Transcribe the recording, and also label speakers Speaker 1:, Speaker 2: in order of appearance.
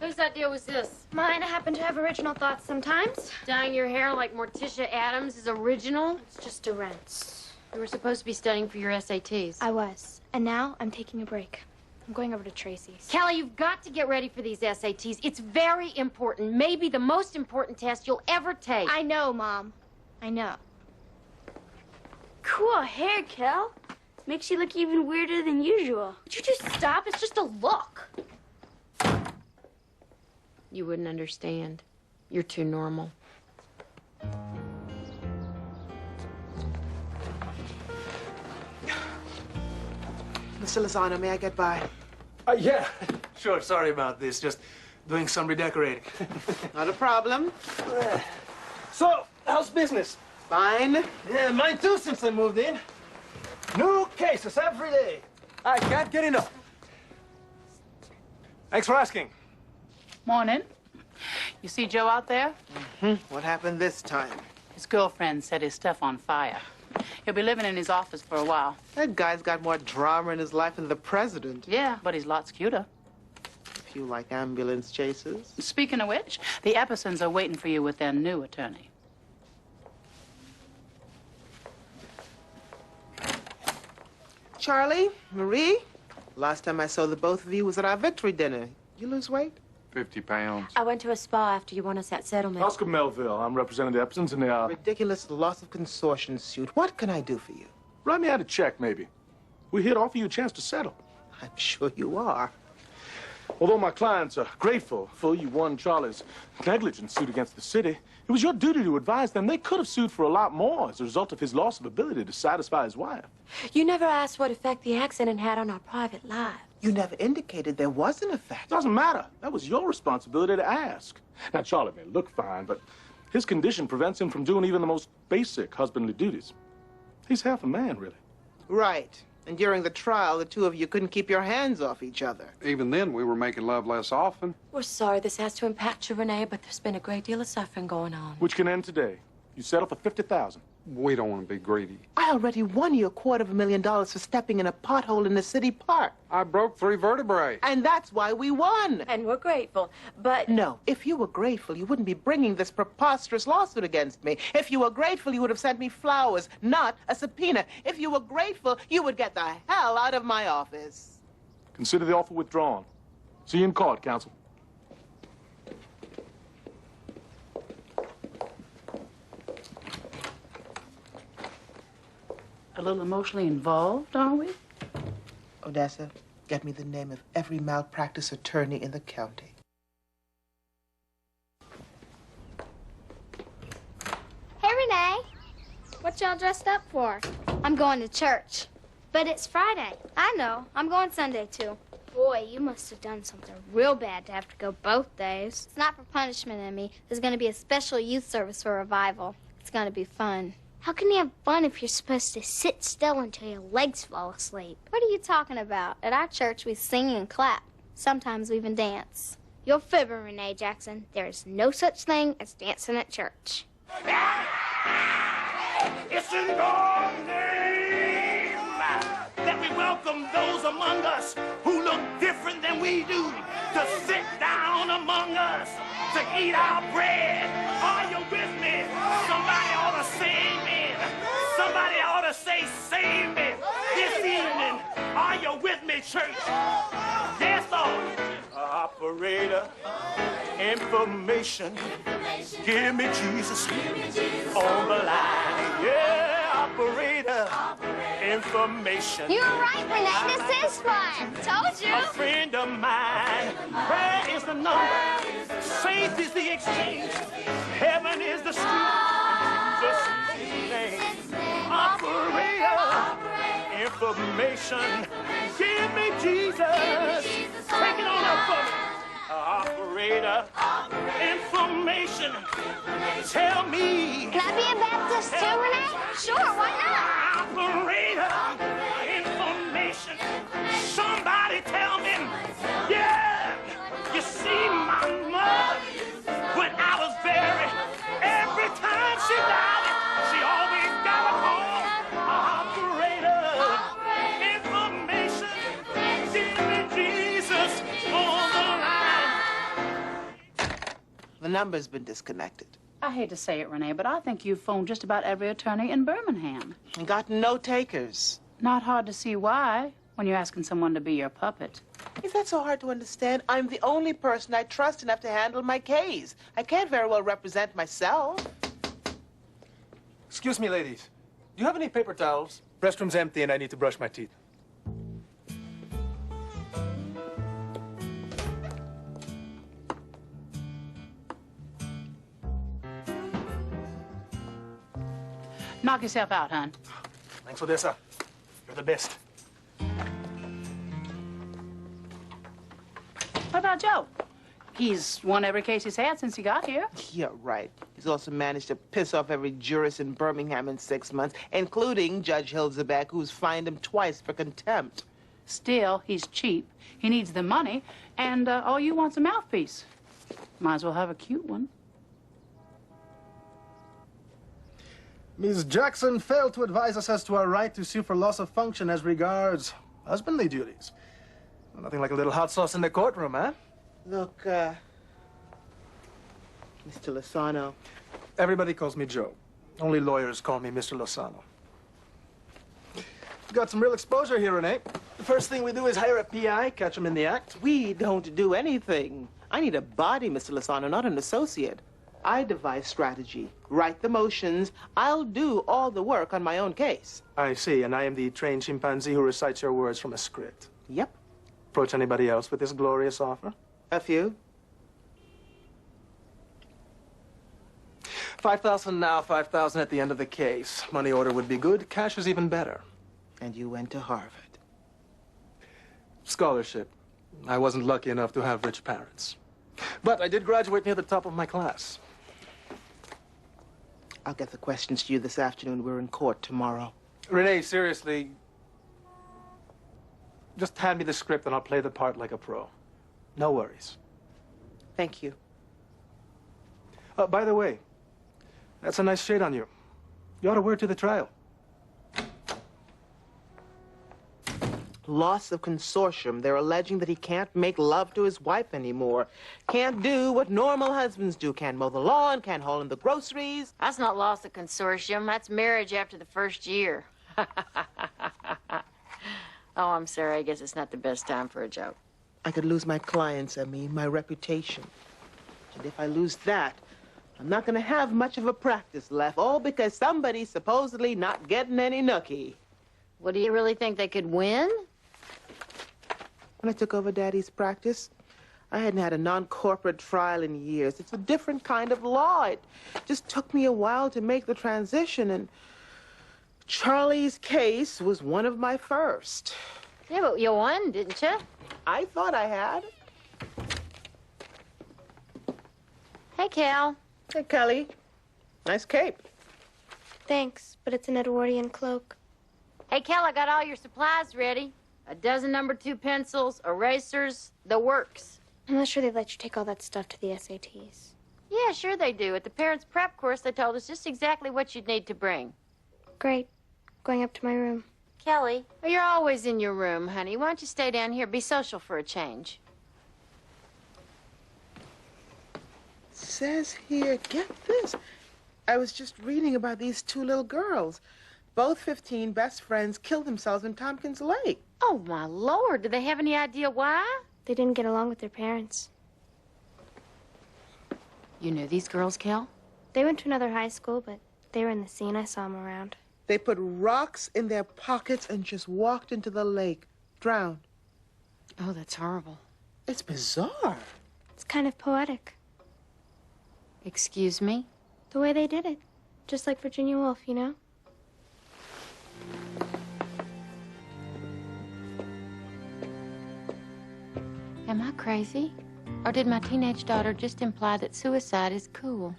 Speaker 1: Whose idea was this?
Speaker 2: Mine. I happen to have original thoughts sometimes.
Speaker 1: Dyeing your hair like Morticia Adams is original?
Speaker 2: It's just a rinse.
Speaker 1: You were supposed to be studying for your SATs.
Speaker 2: I was. And now I'm taking a break. I'm going over to Tracy's.
Speaker 1: Kelly, you've got to get ready for these SATs. It's very important. Maybe the most important test you'll ever take.
Speaker 2: I know, Mom. I know.
Speaker 3: Cool hair, Kel. Makes you look even weirder than usual.
Speaker 2: Would you just stop? It's just a look.
Speaker 1: You wouldn't understand. You're too normal.
Speaker 4: Mr. Lozano, may I get by?
Speaker 5: Yeah, sure. Sorry about this. Just doing some redecorating.
Speaker 4: Not a problem.
Speaker 5: So, how's business?
Speaker 4: Fine.
Speaker 5: Yeah, mine too since I moved in. New cases every day. I can't get enough. Thanks for asking.
Speaker 6: Morning. You see Joe out there?
Speaker 4: What happened this time?
Speaker 6: His girlfriend set his stuff on fire. He'll be living in his office for a while.
Speaker 4: That guy's got more drama in his life than the president.
Speaker 6: Yeah, but he's lots cuter.
Speaker 4: If you like ambulance chases.
Speaker 6: Speaking of which, the Eppersons are waiting for you with their new attorney.
Speaker 4: Charlie, Marie, last time I saw the both of you was at our victory dinner. You lose weight?
Speaker 7: 50 pounds.
Speaker 1: I went to a spa after you won us that settlement.
Speaker 5: Oscar Melville. I'm representing the Epsons in the,
Speaker 4: Ridiculous loss of consortium suit. What can I do for you?
Speaker 5: Write me out a check, maybe. We're here to offer you a chance to settle.
Speaker 4: I'm sure you are.
Speaker 5: Although my clients are grateful for you won Charlie's negligence suit against the city, it was your duty to advise them they could have sued for a lot more as a result of his loss of ability to satisfy his wife.
Speaker 1: You never asked what effect the accident had on our private lives.
Speaker 4: You never indicated there was an effect.
Speaker 5: Doesn't matter. That was your responsibility to ask. Now, Charlie may look fine, but his condition prevents him from doing even the most basic husbandly duties. He's half a man, really.
Speaker 4: Right. And during the trial, the two of you couldn't keep your hands off each other.
Speaker 7: Even then, we were making love less often.
Speaker 1: We're sorry this has to impact you, Rene, but there's been a great deal of suffering going on.
Speaker 5: Which can end today. You settle for $50,000.
Speaker 7: We don't want to be greedy.
Speaker 4: I already won you $250,000 for stepping in a pothole in the city park.
Speaker 7: I broke 3 vertebrae.
Speaker 4: And that's why we won.
Speaker 1: And we're grateful, but...
Speaker 4: No, if you were grateful, you wouldn't be bringing this preposterous lawsuit against me. If you were grateful, you would have sent me flowers, not a subpoena. If you were grateful, you would get the hell out of my office.
Speaker 5: Consider the offer withdrawn. See you in court, counsel.
Speaker 6: A little emotionally involved, are we?
Speaker 4: Odessa, get me the name of every malpractice attorney in the county.
Speaker 3: Hey, Rene. What y'all dressed up for? I'm going to church. But it's Friday. I know. I'm going Sunday, too. Boy, you must have done something real bad to have to go both days. It's not for punishment, Emmy. There's going to be a special youth service for revival. It's going to be fun. How can you have fun if you're supposed to sit still until your legs fall asleep? What are you talking about? At our church, we sing and clap. Sometimes we even dance. You're fibbing, Rene Jackson. There is no such thing as dancing at church.
Speaker 8: It's in God's name that we welcome those among us who look different than we do to sit down among us to eat our bread. Are you with me? Somebody ought to say amen. Somebody ought to say save me this evening. Are you with me, church? Yes, Lord. Operator, information. Give me Jesus on the line. Yeah, operator, information.
Speaker 3: You're right, Rene. This is fun. Told you.
Speaker 8: A friend of mine. Prayer is the number. Faith is the exchange. Heaven is the street. Jesus' name. Operator, information. Give me Jesus. Take it on up for me. Operator, information. Tell me.
Speaker 3: Can I be a Baptist too, Rene? Sure, why not?
Speaker 8: Operator, information. Somebody tell me. Yeah, you see my mother, when I was buried, every time she died, she always got a call. Operator, information. Give me Jesus on the line.
Speaker 4: The number's been disconnected.
Speaker 6: I hate to say it, Rene, but I think you've phoned just about every attorney in Birmingham.
Speaker 4: And got no takers.
Speaker 6: Not hard to see why when you're asking someone to be your puppet.
Speaker 4: Is that so hard to understand? I'm the only person I trust enough to handle my case. I can't very well represent myself.
Speaker 9: Excuse me, ladies. Do you have any paper towels? Restroom's empty and I need to brush my teeth.
Speaker 6: Knock yourself out, hon.
Speaker 9: Thanks, Odessa. You're the best.
Speaker 6: What about Joe? He's won every case he's had since he got here.
Speaker 4: Yeah, right. He's also managed to piss off every jurist in Birmingham in 6 months, including Judge Hilzebeck, who's fined him twice for contempt.
Speaker 6: Still, he's cheap. He needs the money, and all you want's a mouthpiece. Might as well have a cute one.
Speaker 9: Ms. Jackson failed to advise us as to our right to sue for loss of function as regards husbandly duties. Nothing like a little hot sauce in the courtroom, huh?
Speaker 4: Look, Mr. Lozano.
Speaker 9: Everybody calls me Joe. Only lawyers call me Mr. Lozano. We've got some real exposure here, Rene. The first thing we do is hire a PI, catch him in the act.
Speaker 4: We don't do anything. I need a body, Mr. Lozano, not an associate. I devise strategy, write the motions. I'll do all the work on my own case.
Speaker 9: I see, and I am the trained chimpanzee who recites your words from a script.
Speaker 4: Yep.
Speaker 9: Approach anybody else with this glorious offer?
Speaker 4: A few.
Speaker 9: 5,000 now, 5,000 at the end of the case. Money order would be good. Cash is even better.
Speaker 4: And you went to Harvard.
Speaker 9: Scholarship. I wasn't lucky enough to have rich parents. But I did graduate near the top of my class.
Speaker 4: I'll get the questions to you this afternoon. We're in court tomorrow.
Speaker 9: Rene, seriously, just hand me the script and I'll play the part like a pro. No worries.
Speaker 4: Thank you.
Speaker 9: By the way, that's a nice shade on you. You ought to wear it to the trial.
Speaker 4: Loss of consortium. They're alleging that he can't make love to his wife anymore. Can't do what normal husbands do. Can't mow the lawn, can't haul in the groceries.
Speaker 1: That's not loss of consortium. That's marriage after the first year. Oh, I'm sorry. I guess it's not the best time for a joke.
Speaker 4: I could lose my clients, my reputation. And if I lose that, I'm not going to have much of a practice left, all because somebody's supposedly not getting any nookie.
Speaker 1: What, do you really think they could win?
Speaker 4: When I took over Daddy's practice, I hadn't had a non-corporate trial in years. It's a different kind of law. It just took me a while to make the transition, and Charlie's case was one of my first.
Speaker 1: Yeah, but you won, didn't you?
Speaker 4: I thought I had.
Speaker 1: Hey, Cal.
Speaker 4: Hey, Kelly. Nice cape.
Speaker 2: Thanks, but it's an Edwardian cloak.
Speaker 1: Hey, Cal, I got all your supplies ready. A dozen number 2 pencils, erasers, the works.
Speaker 2: I'm not sure they let you take all that stuff to the SATs.
Speaker 1: Yeah, sure they do. At the parents' prep course, they told us just exactly what you'd need to bring.
Speaker 2: Great. Going up to my room.
Speaker 1: Kelly, you're always in your room, honey. Why don't you stay down here? Be social for a change.
Speaker 4: Says here, get this. I was just reading about these 2 little girls. Both 15, best friends, killed themselves in Tompkins Lake.
Speaker 1: Oh, my Lord. Do they have any idea why?
Speaker 2: They didn't get along with their parents.
Speaker 1: You knew these girls, Kel?
Speaker 2: They went to another high school, but they were in the scene. I saw them around.
Speaker 4: They put rocks in their pockets and just walked into the lake, drowned.
Speaker 1: Oh, that's horrible.
Speaker 4: It's bizarre.
Speaker 2: It's kind of poetic.
Speaker 1: Excuse me?
Speaker 2: The way they did it. Just like Virginia Woolf, you know?
Speaker 1: Am I crazy? Or did my teenage daughter just imply that suicide is cool?